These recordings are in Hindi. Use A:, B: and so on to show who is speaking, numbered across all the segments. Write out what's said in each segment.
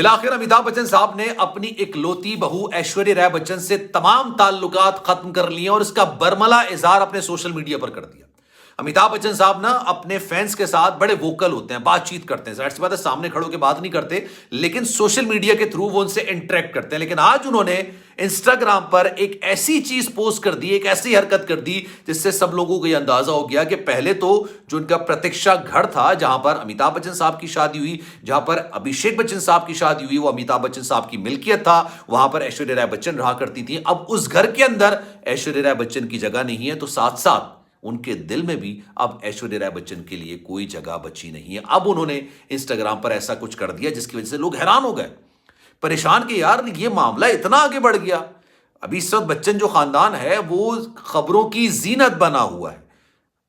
A: आखिर अमिताभ बच्चन साहब ने अपनी इकलौती बहू ऐश्वर्या राय बच्चन से तमाम ताल्लुकात खत्म कर लिए और इसका बरमला इजहार अपने सोशल मीडिया पर कर दिया। अमिताभ बच्चन साहब ना अपने फैंस के साथ बड़े वोकल होते हैं, बातचीत करते हैं। जाहिर सी बात है सामने खड़े होकर बात नहीं करते, लेकिन सोशल मीडिया के थ्रू वो उनसे इंटरेक्ट करते हैं। लेकिन आज उन्होंने इंस्टाग्राम पर एक ऐसी चीज पोस्ट कर दी, एक ऐसी हरकत कर दी जिससे सब लोगों को यह अंदाजा हो गया कि पहले तो जो उनका प्रतीक्षा घर था, जहां पर अमिताभ बच्चन साहब की शादी हुई, जहां पर अभिषेक बच्चन साहब की शादी हुई, वो अमिताभ बच्चन साहब की मिल्कियत था, वहां पर ऐश्वर्या राय बच्चन रहा करती थी। अब उस घर के अंदर ऐश्वर्या राय बच्चन की जगह नहीं है, तो साथ साथ उनके दिल में भी अब ऐश्वर्या राय बच्चन के लिए कोई जगह बची नहीं है। अब उन्होंने इंस्टाग्राम पर ऐसा कुछ कर दिया जिसकी वजह से लोग हैरान हो गए, परेशान कि यार ये मामला इतना आगे बढ़ गया। अभी इस वक्त बच्चन जो खानदान है वो खबरों की जीनत बना हुआ है।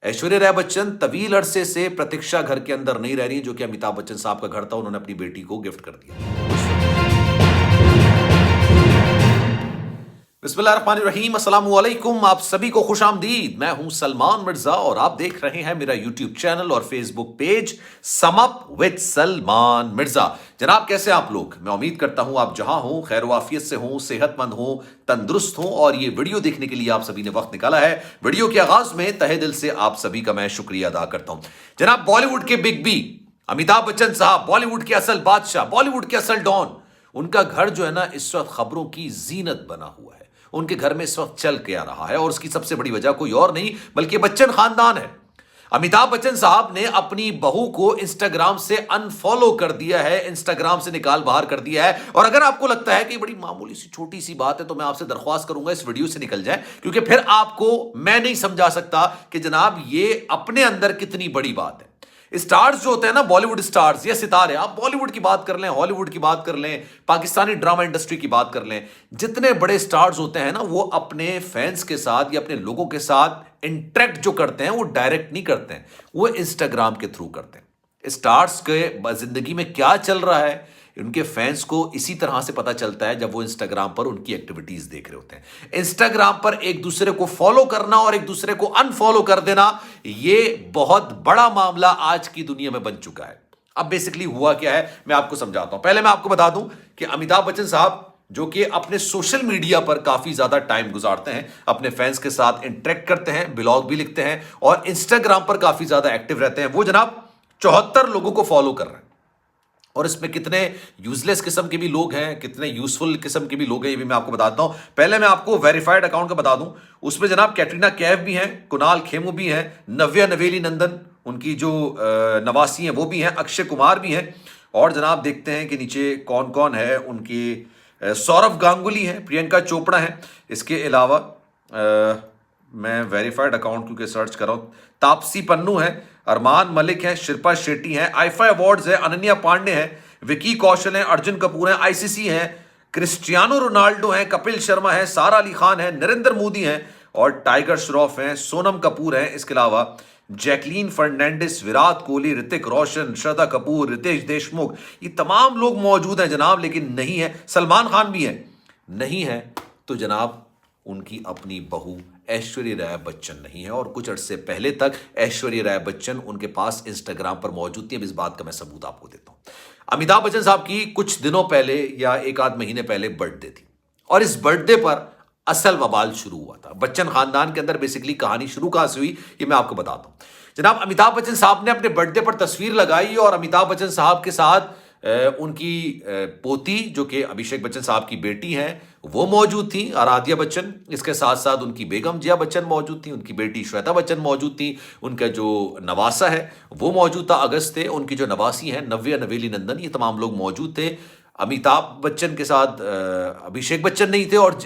A: ऐश्वर्या राय बच्चन तवील अरसे से प्रतीक्षा घर के अंदर नहीं रह रही, जो कि अमिताभ बच्चन साहब का घर था, उन्होंने अपनी बेटी को गिफ्ट कर दिया। बिस्मिल्लाहिर्रहमानिर्रहीम, अस्सलाम वालेकुम, आप सभी को खुश आमदीद। मैं हूं सलमान मिर्जा और आप देख रहे हैं मेरा यूट्यूब चैनल और Facebook page sum up with Salman Mirza. जनाब कैसे आप लोग? मैं उम्मीद करता हूं आप जहां हो खैर वाफियत से हो, सेहतमंद हो, तंदुरुस्त हो और ये वीडियो देखने के लिए आप सभी ने वक्त निकाला है। वीडियो के आगाज में तहे दिल से आप सभी का मैं शुक्रिया अदा करता हूं। जनाब बॉलीवुड के बिग बी अमिताभ बच्चन साहब, बॉलीवुड के असल बादशाह, बॉलीवुड के असल डॉन, उनका घर जो है ना इस वक्त खबरों की जीनत बना हुआ है। उनके घर में इस वक्त चल के आ रहा है और उसकी सबसे बड़ी वजह कोई और नहीं बल्कि बच्चन खानदान है। अमिताभ बच्चन साहब ने अपनी बहू को इंस्टाग्राम से अनफॉलो कर दिया है, इंस्टाग्राम से निकाल बाहर कर दिया है। और अगर आपको लगता है कि बड़ी मामूली सी छोटी सी बात है तो मैं आपसे दरख्वास्त करूंगा इस वीडियो से निकल जाए, क्योंकि फिर आपको मैं नहीं समझा सकता कि जनाब ये अपने अंदर कितनी बड़ी बात है। स्टार्स जो होते हैं ना, बॉलीवुड स्टार्स या सितारे, आप बॉलीवुड की बात कर लें, हॉलीवुड की बात कर लें, पाकिस्तानी ड्रामा इंडस्ट्री की बात कर लें, जितने बड़े स्टार्स होते हैं ना वो अपने फैंस के साथ या अपने लोगों के साथ इंटरेक्ट जो करते हैं वो डायरेक्ट नहीं करते हैं, वो इंस्टाग्राम के थ्रू करते हैं। स्टार्स के जिंदगी में क्या चल रहा है उनके फैंस को इसी तरह से पता चलता है जब वो इंस्टाग्राम पर उनकी एक्टिविटीज देख रहे होते हैं। इंस्टाग्राम पर एक दूसरे को फॉलो करना और एक दूसरे को अनफॉलो कर देना, ये बहुत बड़ा मामला आज की दुनिया में बन चुका है। अब बेसिकली हुआ क्या है मैं आपको समझाता हूं। पहले मैं आपको बता दूं कि अमिताभ बच्चन साहब जो कि अपने सोशल मीडिया पर काफी ज्यादा टाइम गुजारते हैं, अपने फैंस के साथ इंटरेक्ट करते हैं, ब्लॉग भी लिखते हैं और इंस्टाग्राम पर काफी ज्यादा एक्टिव रहते हैं। वो जनाब 74 लोगों को फॉलो कर रहे हैं और इसमें कितने यूजलेस किस्म के भी लोग हैं, कितने यूजफुल किस्म के भी लोग हैं, ये भी मैं आपको बताता हूं। पहले मैं आपको वेरीफाइड अकाउंट का बता दूं, उसमें जनाब कैटरीना कैफ भी हैं, कुणाल खेमू भी हैं, नव्या नवेली नंदन उनकी जो नवासी हैं वो भी हैं, अक्षय कुमार भी हैं। और जनाब देखते हैं कि नीचे कौन कौन है उनके, सौरभ गांगुली हैं, प्रियंका चोपड़ा हैं। इसके अलावा मैं वेरीफाइड अकाउंट क्योंकि सर्च कर रहा हूं, तापसी पन्नू है, अरमान मलिक है, शिल्पा शेट्टी है, आईफा अवार्ड्स है, अनन्या पांडे है, विकी कौशल है, अर्जुन कपूर है, आईसीसी है, क्रिस्टियानो रोनाल्डो है, कपिल शर्मा है, सारा अली खान है, नरेंद्र मोदी है और टाइगर श्रॉफ है, सोनम कपूर है। इसके अलावा जैकलीन फर्नांडिस, विराट कोहली, ऋतिक रोशन, श्रद्धा कपूर, रितेश देशमुख, ये तमाम लोग मौजूद हैं जनाब। लेकिन नहीं है, सलमान खान भी है, नहीं है तो जनाब उनकी अपनी बहू ऐश्वर्या राय बच्चन नहीं है। और कुछ अरसे पहले तक ऐश्वर्या राय बच्चन उनके पास इंस्टाग्राम पर मौजूद थी। अब इस बात का मैं सबूत आपको देता हूं। अमिताभ बच्चन साहब की कुछ दिनों पहले या एक आध महीने पहले बर्थडे थी और इस बर्थडे पर असल बवाल शुरू हुआ था। बच्चन खानदान के अंदर बेसिकली कहानी शुरू कहां से हुई ये मैं आपको बताता हूं। जनाब अमिताभ बच्चन साहब ने अपने बर्थडे पर तस्वीर लगाई और अमिताभ बच्चन साहब के साथ उनकी पोती जो कि अभिषेक बच्चन साहब की बेटी हैं वो मौजूद थी, आराध्या बच्चन। इसके साथ साथ उनकी बेगम जिया बच्चन मौजूद थी, उनकी बेटी श्वेता बच्चन मौजूद थी, उनका जो नवासा है वो मौजूद था, अगस्त थे, उनकी जो नवासी है नव्या नवेली नंदन, ये तमाम लोग मौजूद थे। अमिताभ बच्चन के साथ अभिषेक बच्चन नहीं थे और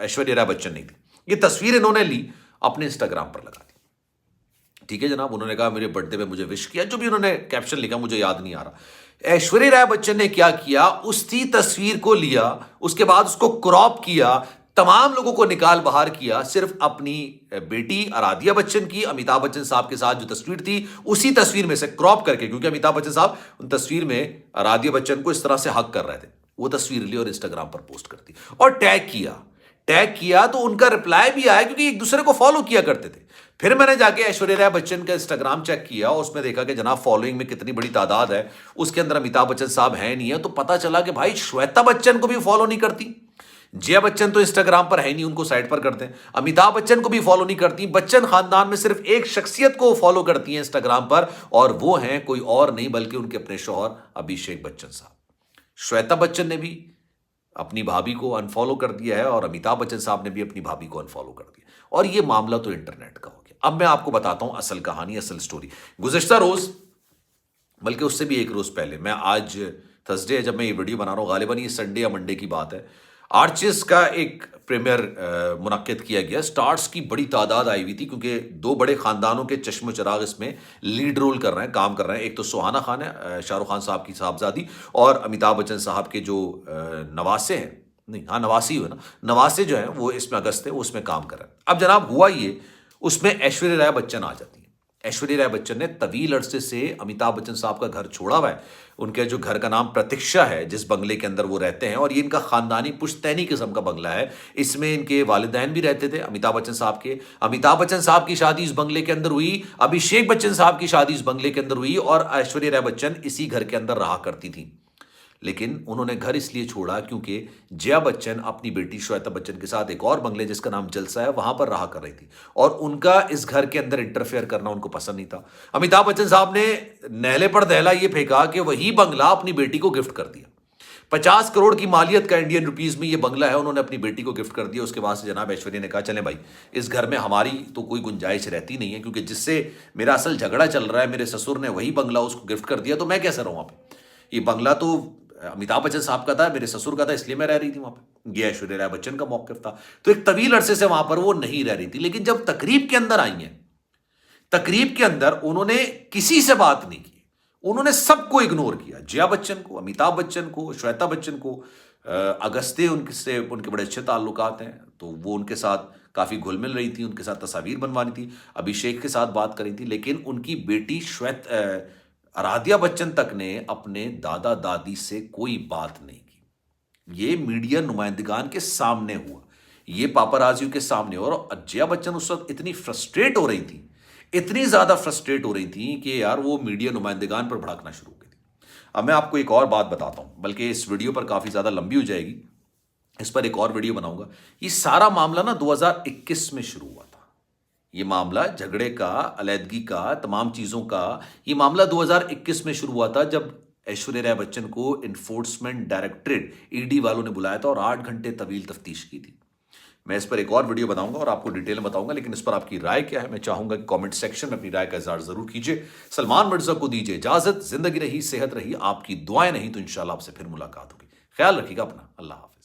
A: ऐश्वर्या राय बच्चन नहीं थी। ये तस्वीर इन्होंने ली, अपने इंस्टाग्राम पर लगा दी। ठीक है जनाब, उन्होंने कहा मेरे बर्थडे पे मुझे विश किया, जो भी उन्होंने कैप्शन लिखा मुझे याद नहीं आ रहा। ऐश्वर्या राय बच्चन ने क्या किया, उसी तस्वीर को लिया, उसके बाद उसको क्रॉप किया, तमाम लोगों को निकाल बाहर किया, सिर्फ अपनी बेटी आराध्या बच्चन की अमिताभ बच्चन साहब के साथ जो तस्वीर थी उसी तस्वीर में से क्रॉप करके, क्योंकि अमिताभ बच्चन साहब उन तस्वीर में आराध्या बच्चन को इस तरह से हक कर रहे थे, वो तस्वीर ली और इंस्टाग्राम पर पोस्ट कर दी और टैग किया। टैग किया तो उनका रिप्लाई भी आया, क्योंकि एक दूसरे को फॉलो किया करते थे। फिर मैंने जाके ऐश्वर्या राय बच्चन का इंस्टाग्राम चेक किया, उसमें देखा कि जनाब फॉलोइंग में कितनी बड़ी तादाद है, उसके अंदर अमिताभ बच्चन साहब है नहीं है। तो पता चला कि भाई श्वेता बच्चन को भी फॉलो नहीं करती, जया बच्चन तो इंस्टाग्राम पर है नहीं, उनको साइड पर करते हैं, अमिताभ बच्चन को भी फॉलो नहीं करती। बच्चन खानदान में सिर्फ एक शख्सियत को फॉलो करती हैं इंस्टाग्राम पर, और वो हैं कोई और नहीं बल्कि उनके अपने शौहर अभिषेक बच्चन साहब। श्वेता बच्चन ने भी अपनी भाभी को अनफॉलो कर दिया है और अमिताभ बच्चन साहब ने भी अपनी भाभी को अनफॉलो कर दिया, और ये मामला तो इंटरनेट का हो गया। अब मैं आपको बताता हूं असल कहानी, असल स्टोरी। गुज़िश्ता रोज, बल्कि उससे भी एक रोज पहले, मैं आज थर्सडे है जब मैं ये वीडियो बना रहा हूं, गालिबन ये संडे या मंडे की बात है, आर्चिस का एक प्रीमियर मुनक्किद किया गया। स्टार्स की बड़ी तादाद आई हुई थी, क्योंकि दो बड़े खानदानों के चश्मो चराग इसमें लीड रोल कर रहे हैं, काम कर रहे हैं। एक तो सुहाना खान है, शाहरुख खान साहब की साहबजादी, और अमिताभ बच्चन साहब के जो नवासे हैं, नहीं हाँ नवासी हुए ना, नवासे जो है वो इसमें अगस्त है, वो उसमें काम कर रहे हैं। अब जनाब हुआ ये, उसमें ऐश्वर्या राय बच्चन आ जाती है। ऐश्वर्या राय बच्चन ने तवील अरसे से अमिताभ बच्चन साहब का घर छोड़ा हुआ है। उनके जो घर का नाम प्रतीक्षा है, जिस बंगले के अंदर वो रहते हैं, और ये इनका खानदानी पुश्तैनी किस्म का बंगला है। इसमें इनके वालिदैन भी रहते थे अमिताभ बच्चन साहब के। अमिताभ बच्चन साहब की शादी इस बंगले के अंदर हुई, अभिषेक बच्चन साहब की शादी इस बंगले के अंदर हुई, और ऐश्वर्या राय बच्चन इसी घर के अंदर रहा करती थी। लेकिन उन्होंने घर इसलिए छोड़ा क्योंकि जया बच्चन अपनी बेटी श्वेता बच्चन के साथ एक और बंगले जिसका नाम जलसा है, वहां पर रहा कर रही थी, और उनका इस घर के अंदर इंटरफेयर करना उनको पसंद नहीं था। अमिताभ बच्चन साहब ने नहले पर दहला ये फेंका कि वही बंगला अपनी बेटी को गिफ्ट कर दिया। 50 करोड़ की मालियत का इंडियन रुपीज में ये बंगला है, उन्होंने अपनी बेटी को गिफ्ट कर दिया। उसके बाद से जनाब ऐश्वर्या ने कहा चलें भाई, इस घर में हमारी तो कोई गुंजाइश रहती नहीं है, क्योंकि जिससे मेरा असल झगड़ा चल रहा है, मेरे ससुर ने वही बंगला उसको गिफ्ट कर दिया, तो मैं कैसे रहूं वहां पे। ये बंगला तो अमिताभ बच्चन साहब का था, मेरे ससुर का था, इसलिए मैं रह रही थी वहां पे। ये ऐश्वर्या राय बच्चन का मौक़िफ़ था। तो एक तवील अरसे से वहां पर वो नहीं रह रही थी। लेकिन जब तकरीब के अंदर आई हैं, तकरीब के अंदर उन्होंने किसी से बात नहीं की, उन्होंने सबको इग्नोर किया। जया बच्चन को, अमिताभ बच्चन को, श्वेता बच्चन को। अगस्ते उनसे उनके बड़े अच्छे ताल्लुकात हैं, तो वो उनके साथ काफ़ी घुल मिल रही थी, उनके साथ तस्वीर बनवानी थी, अभिषेक के साथ बात करी थी। लेकिन उनकी बेटी आराध्या बच्चन तक ने अपने दादा दादी से कोई बात नहीं की। ये मीडिया नुमाइंदगान के सामने हुआ, ये पापाराजियों के सामने। और जया बच्चन उस वक्त इतनी फ्रस्ट्रेट हो रही थी, इतनी ज्यादा फ्रस्ट्रेट हो रही थी कि यार वो मीडिया नुमाइंदगान पर भड़कना शुरू हो गई थी। अब मैं आपको एक और बात बताता हूं, बल्कि इस वीडियो पर काफी ज्यादा लंबी हो जाएगी, इस पर एक और वीडियो बनाऊंगा। ये सारा मामला ना 2021 में शुरू हुआ था। ये मामला झगड़े का, अलैदगी का, तमाम चीजों का, ये मामला 2021 में शुरू हुआ था, जब ऐश्वर्या राय बच्चन को इन्फोर्समेंट डायरेक्टरेट ईडी वालों ने बुलाया था और 8 घंटे तवील तफ्तीश की थी। मैं इस पर एक और वीडियो बताऊंगा और आपको डिटेल में बताऊंगा, लेकिन इस पर आपकी राय क्या है मैं चाहूंगा कि कमेंट सेक्शन में अपनी राय का इजहार जरूर कीजिए। सलमान मिर्जा को दीजिए इजाजत। जिंदगी रही, सेहत रही, आपकी दुआएं नहीं तो इंशाल्लाह आपसे फिर मुलाकात होगी। ख्याल रखिएगा अपना। अल्लाह हाफिज।